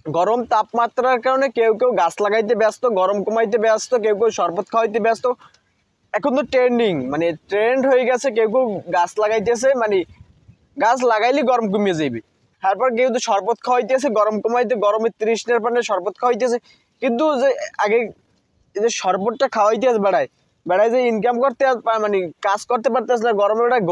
গরম তাপমাত্রার কারণে কেউ কেউ গাছ লাগাইতে ব্যস্ত, গরম কমাইতে ব্যস্ত, কেউ কেউ শরবত খাওয়াইতে ব্যস্ত। এখন তো ট্রেন্ডিং, মানে ট্রেন্ড হয়ে গেছে, কেউ কেউ গাছ লাগাইতেছে, মানে গাছ লাগাইলে গরম কমিয়ে যাবে। তারপর কেউ তো শরবত খাওয়াইতেছে গরম কমাইতে, গরমের তৃষ্ণার পানে শরবত খাওয়াইতেছে। কিন্তু যে আগে যে শরবতটা খাওয়াইতেছে বেড়ায় বেড়ায় যে ইনকাম করতে মানে কাজ করতে পারতেছে না, গরমে বেড়ায়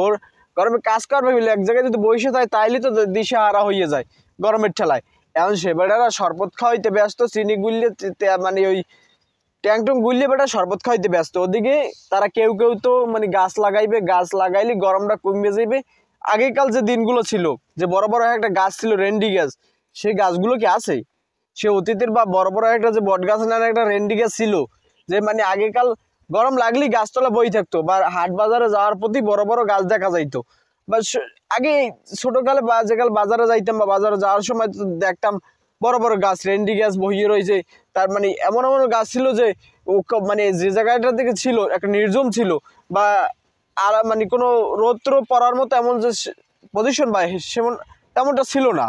গরমে কাজ করবে বলে এক জায়গায় যদি বসে যায় তাইলে তো দিশেহারা হয়ে যায় গরমের ঠেলায়। এখন সে বেড়ারা শরবত খাওয়াইতে ব্যস্ত, চিনি গুললে মানে ওই ট্যাংটুং গুললে বেটা শরবত খাওয়াইতে ব্যস্ত। ওদিকে তারা কেউ কেউ তো মানে গাছ লাগাইবে, গাছ লাগাইলে গরমটা কমে যাবে। আগেকাল যে দিনগুলো ছিল, যে বড় বড় একটা গাছ ছিল রেন্ডি গাছ, সেই গাছগুলো কি আছে? সে অতীতের বা বড় বড় একটা যে বট গাছ না একটা রেন্ডি গাছ ছিল, যে মানে আগেকাল গরম লাগলেই গাছতলা বই থাকতো, বা হাট বাজারে যাওয়ার প্রতি বড় বড় গাছ দেখা যাইতো। বা আগে ছোটকালে বা যেকাল বাজারে যাইতাম বা বাজারে যাওয়ার সময় দেখতাম বড় বড় গাছ রেন্ডি গাছ বহিয়ে রয়েছে। তার মানে এমন এমন গাছ ছিল যে মানে যে জায়গাটা থেকে ছিল একটা নির্জন ছিল, বা আর মানে কোনো রৌদ্র পড়ার মতো এমন যে পজিশন বা সেমন তেমনটা ছিল না।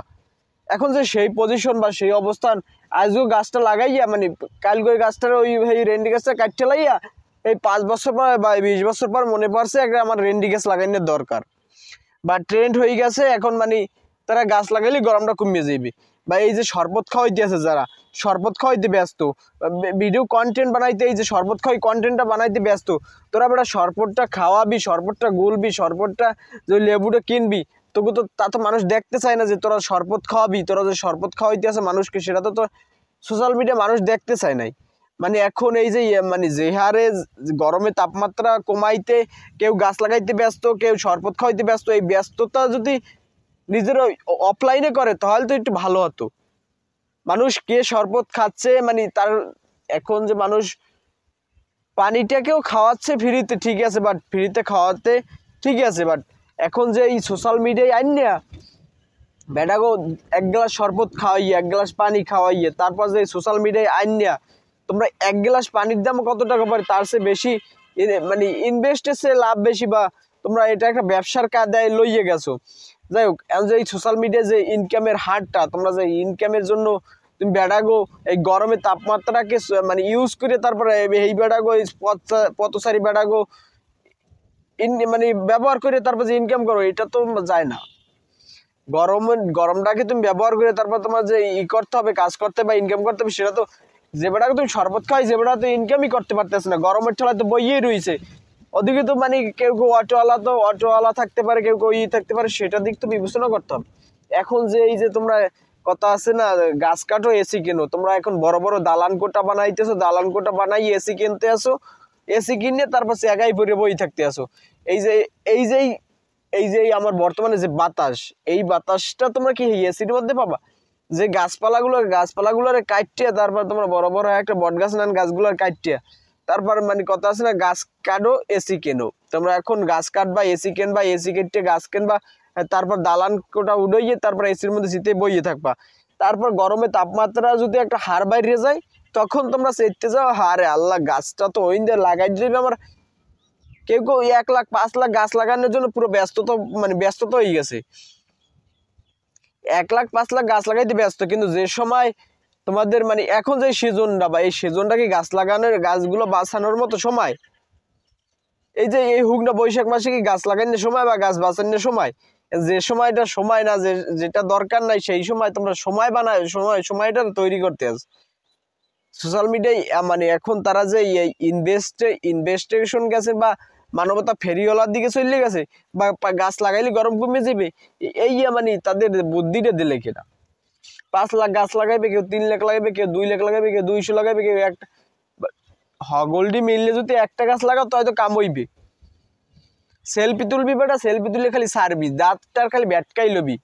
এখন যে সেই পজিশন বা সেই অবস্থান, আজও গাছটা লাগাইয়া মানে কালকে ওই গাছটার ওই রেন্ডি গাছটা কাটতে লাইয়া এই 5 বছর পর বা 20 বছর পর মনে পড়ছে একটা আমার রেন্ডি গাছ লাগানোর দরকার, বা ট্রেন্ড হয়ে গেছে এখন। মানে তারা গাছ লাগাইলে গরমটা কমিয়ে যাবে। বা এই যে শরবত খাওয়াইতে আছে, যারা শরবত খাওয়াইতে ব্যস্ত, ভিডিও কন্টেন্ট বানাইতে, এই যে শরবত খাওয়াই কন্টেন্টটা বানাইতে ব্যস্ত, তোরা বেটা শরবতটা খাওয়াবি, শরবতটা গুলবি, শরবতটা যে লেবুটা কিনবি, তবু তো তা তো মানুষ দেখতে চায় না যে তোরা শরবত খাওয়াবি, তোরা যে শরবত খাওয়াইতে আছে মানুষকে, সেটা তো সোশ্যাল মিডিয়া মানুষ দেখতে চায় নাই। মানে এখন এই যে মানে যে হারে গরমে তাপমাত্রা কমাইতে কেউ গাছ লাগাইতে ব্যস্ত, কেউ শরবত খাওয়াইতে ব্যস্ত, এই ব্যস্ততা যদি নিজের অফলাইনে করে তাহলে তো একটু ভালো হতো। মানুষ কে শরবত খাচ্ছে, মানে তার এখন যে মানুষ পানিটাকেও খাওয়াচ্ছে ফ্রিতে, ঠিক আছে, বাট ফ্রিতে খাওয়াতে ঠিক আছে, বাট এখন যে এই সোশ্যাল মিডিয়ায় আইন না বেটাগো এক গ্লাস শরবত খাওয়াইয়ে, এক গ্লাস পানি খাওয়াইয়ে, তারপর যে সোশ্যাল মিডিয়ায় আইন না তোমরা এক গ্লাস পানির দাম কত টাকা পারে, তার চেয়ে বেশি মানে ইনভেস্টের চেয়ে লাভ বেশি, বা তোমরা এটা একটা ব্যবসার কায়দায় লইয়ে গেছো। যাই হোক, এখন যে এই সোশ্যাল মিডিয়ায় যে ইনকামের হারটা, তোমরা যে ইনকামের জন্য তুমি বেড়াগো এই গরমের তাপমাত্রাকে মানে ইউজ করে তারপরে এই বেড়াগো এই পথচারী বেড়াগো মানে ব্যবহার করে তারপর যে ইনকাম করো, এটা তো যায় না। গরমটাকে তুমি ব্যবহার করে তারপর তোমার যে করতে হবে, কাজ করতে বা ইনকাম করতে হবে, সেটা তো যে বেটাকে তুমি শরবত খাই যে বেটা তো ইনকামই করতে পারতেছে না, গরমের ঠেলায় তো বইয়েই রয়েছে। ওদিকে তো মানে কেউ কেউ অটোওয়ালা থাকতে পারে, কেউ কেউ থাকতে পারে, সেটার দিক তো বিবেচনা করতে হবে। এখন যে এই যে তোমরা কথা আছে না গাছ কাটো এসি কেনো, তোমরা এখন বড় বড় দালান কোটা বানাইতেছো, দালান কোটা বানাই এসি কিনতে আসো, এসি কিনে তারপর জায়গায় পরে বই থাকতে আসো। এই যে এই যে এই যে আমার বর্তমানে যে বাতাস, এই বাতাসটা তোমরা কি এসির মধ্যে পাবা? যে গাছপালাগুলোর কাটিয়ে তারপর তোমরা বড় বড় একটা বট গাছ নেন, গাছগুলোর কাটিয়ে তারপর মানে কথা আছে না গাছ কাটো এসি কেনো। তোমরা এখন গাছ কাটবা এসি কেনবা, এসি কেটে গাছ কেনবা, তারপর দালান কোটা উড়াইয়ে তারপর এসির মধ্যে শীতে বইয়ে থাকবা। তারপর গরমে তাপমাত্রা যদি একটা হার বাইরে যায়, তখন তোমরা চেতে যাও হারে আল্লাহ গাছটা তো ওই লাগাই দেবে আমার। কেউ কেউ 1 লাখ 5 লাখ গাছ লাগানোর জন্য পুরো ব্যস্ততা হয়ে গেছে। 1 লাখ 5 লাখ গাছ লাগাইতে ব্যস্ত, কিন্তু যে সময় তোমাদের মানে এখন যে সিজনটা বা এই সিজনটা কি গাছ লাগানোর গাছগুলো বাঁচানোর মতো সময়? এই যে এই হুক না বৈশাখ মাসে কি গাছ লাগানোর সময় বা গাছ বাঁচানোর সময়? যে সময়টা সময় না, যেটা দরকার নাই সেই সময় তোমরা সময় বানায় সময়টা তৈরি করতে আছো। সোশ্যাল মিডিয়ায় মানে এখন তারা যে ইনভেস্টিগেশন গেছে বা মানবতা ফেরিওয়ালার দিকে চলে গেছে, বা গাছ লাগাইলে গরম কমে যাবে, এই মানে তাদের বুদ্ধিটা দিলে কিনা। 5 লাখ গাছ লাগাইবে, কেউ 3 লাখ লাগাইবে, কেউ 2 লাখ লাগাইবে, কেউ 200 লাগাইবে, কেউ একটা হগলডি মিললে যদি একটা গাছ লাগাও তো হয়তো কাম হইবে। সেলফি তুলবি বেটা, সেলফি তুলে খালি সারবি, দাঁতটার খালি ব্যাটকাই লবি।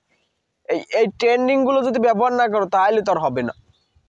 এই ট্রেন্ডিং গুলো যদি ব্যবহার না করো তাহলে তো আর হবে না।